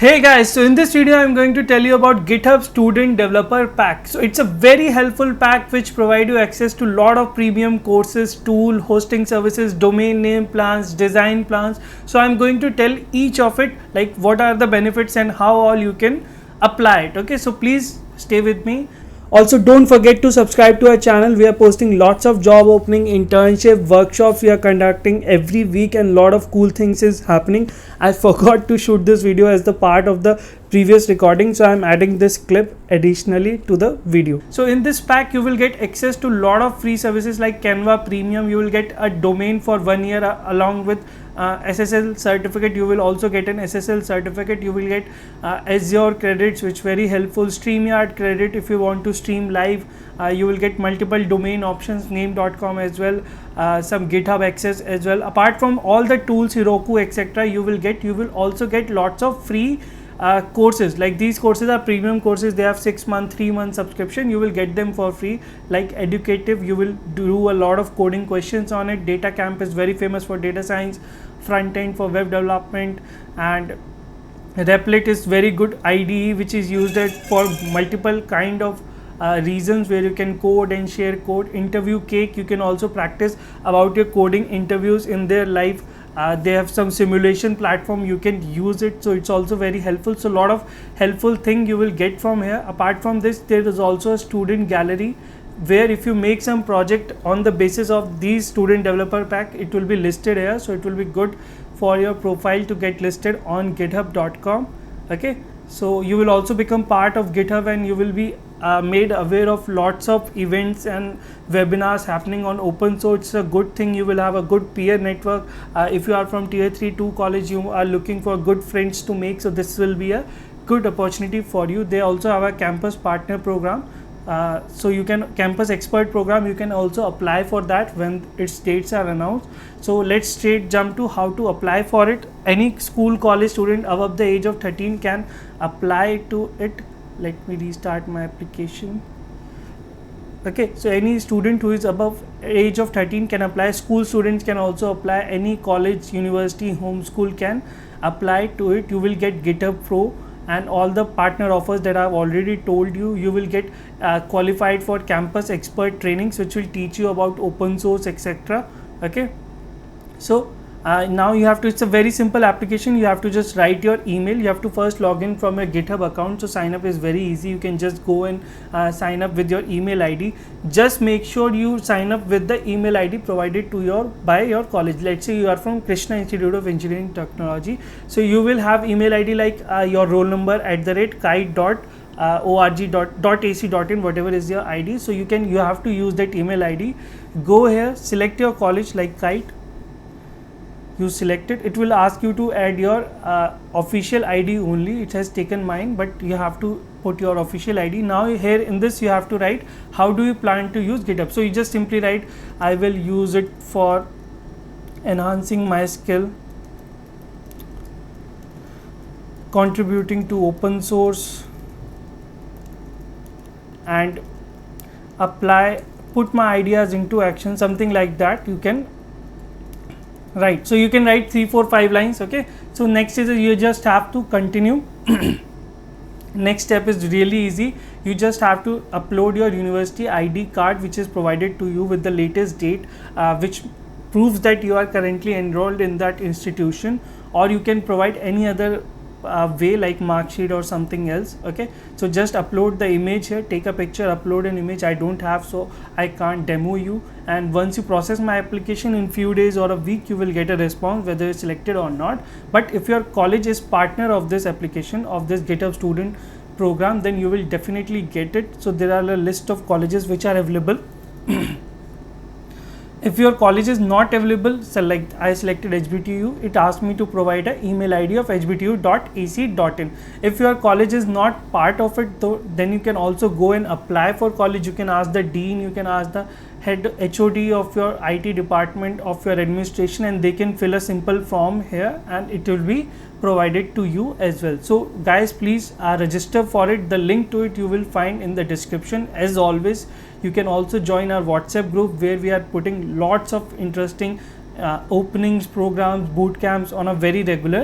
Hey guys, so in this video I'm going to tell you about GitHub Student Developer Pack. So it's a very helpful pack which provide you access to lot of premium courses, tool, hosting services, domain name plans, design plans. So I'm going to tell each of it, like what are the benefits and how all you can apply it. Okay, so please stay with me. Also, don't forget to subscribe to our channel. We are posting lots of job opening, internship, workshops we are conducting every week, and lot of cool things is happening. I forgot to shoot this video as the part of the previous recording, so I'm adding this clip additionally to the video. So in this pack you will get access to lot of free services like Canva Premium. You will get a domain for 1 year along with SSL certificate. You will also get an SSL certificate. You will get Azure credits, which very helpful. StreamYard credit if you want to stream live. You will get multiple domain options, name.com as well, some GitHub access as well. Apart from all the tools, Heroku, etc., you will also get lots of free courses. Like these courses are premium courses. They have 6-month, 3-month subscription. You will get them for free. Like Educative, you will do a lot of coding questions on it. Data Camp is very famous for data science, front end for web development, and Replit is very good IDE which is used for multiple kind of reasons where you can code and share code. Interview Cake, you can also practice about your coding interviews in their live. They have some simulation platform, you can use it, so it's also very helpful. So a lot of helpful thing you will get from here. Apart from this, there is also a student gallery where if you make some project on the basis of these student developer pack, it will be listed here. So it will be good for your profile to get listed on github.com. okay, so you will also become part of GitHub and you will be made aware of lots of events and webinars happening on open source. It's a good thing. You will have a good peer network. If you are from tier 3 2 college, you are looking for good friends to make, so this will be a good opportunity for you. They also have a campus partner program, so you can campus expert program, you can also apply for that when its dates are announced. So let's straight jump to how to apply for it. Any school college student above the age of 13 can apply to it. Let me restart my application. Okay, so any student who is above age of 13 can apply. School students can also apply. Any college, university, homeschool can apply to it. You will get GitHub Pro and all the partner offers that I've already told you. You will get qualified for campus expert trainings which will teach you about open source, etc. okay, so now you have to, it's a very simple application. You have to just write your email. You have to first log in from your GitHub account. So sign up is very easy. You can just go and sign up with your email ID. Just make sure you sign up with the email ID provided to your by your college. Let's say you are from Krishna Institute of Engineering Technology, so you will have email ID like your roll number @kite.org.ac.in, whatever is your ID. So you have to use that email ID. Go here, select your college like Kite. You select it. It will ask you to add your official ID only. It has taken mine, but you have to put your official ID. Now here in this you have to write how do you plan to use GitHub. So you just simply write, I will use it for enhancing my skill, contributing to open source, and put my ideas into action, something like that you can write. So you can write 3, 4, 5 lines. Okay, so next is you just have to continue. Next step is really easy. You just have to upload your university ID card which is provided to you with the latest date, which proves that you are currently enrolled in that institution, or you can provide any other way like mark sheet or something else. Okay, so just upload the image here, take a picture, upload an image. I don't have, so I can't demo you. And once you process my application, in few days or a week you will get a response whether it's selected or not. But if your college is partner of this application, of this GitHub student program, then you will definitely get it. So there are a list of colleges which are available. If your college is not available, select, I selected HBTU. It asked me to provide an email ID of hbtu.ac.in. If your college is not part of it, though, then you can also go and apply for college. You can ask the dean, you can ask the head HOD of your IT department of your administration, and they can fill a simple form here and it will be provided to you as well. So guys, please register for it. The link to it you will find in the description. As always, you can also join our WhatsApp group where we are putting lots of interesting openings, programs, boot camps on a very regular